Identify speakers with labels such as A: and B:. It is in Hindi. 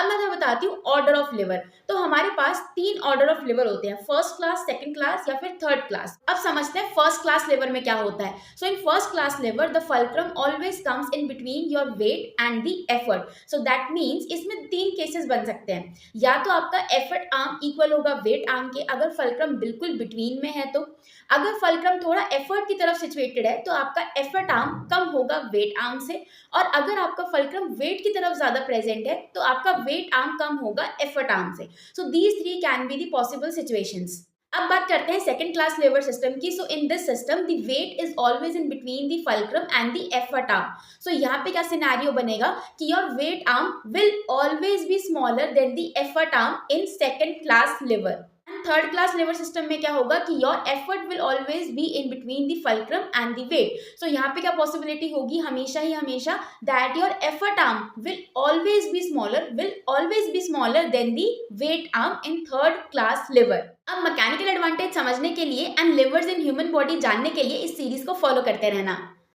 A: अब मैं तुम्हें बताती हूँ ऑर्डर ऑफ लिवर। तो हमारे पास 3 ऑर्डर ऑफ लिवर होते हैं, फर्स्ट क्लास, सेकंड क्लास या फिर थर्ड क्लास। अब समझते हैं फर्स्ट क्लास लिवर में क्या होता है। So in first class lever the fulcrum always comes in between your weight and the effort. So that means इसमें 3 केसेस बन सकते हैं। या तो आपका एफर्ट आर्म इक्वल होगा वेट आर्म के, अगर फल्क्रम बिल्कुल बिटवीन में है तो। अगर फल्क्रम थोड़ा एफर्ट की तरफ सिचुएटेड है तो आपका एफर्ट आर्म कम होगा वेट आर्म से, और अगर आपका फल्क्रम वेट की तरफ ज्यादा प्रेजेंट है तो आपका वेट आर्म कम होगा एफर्ट आर्म से। So these 3 can be the possible situations. अब बात करते हैं सेकंड क्लास लिवर सिस्टम की। So in this system the weight is always in between the fulcrum and the effort arm. So यहाँ पे क्या सिनेरियो बनेगा कि your weight arm will always be smaller than the effort arm in second class lever. Third class lever system में क्या होगा कि your effort will always be in between the fulcrum and the weight. So यहाँ पे क्या पॉसिबिलिटी होगी, हमेशा ही हमेशा, that your effort arm will always be smaller than the weight arm in third class lever. अब मैकेनिकल एडवांटेज समझने के लिए and levers in human body जानने के लिए इस सीरीज को फॉलो करते रहना।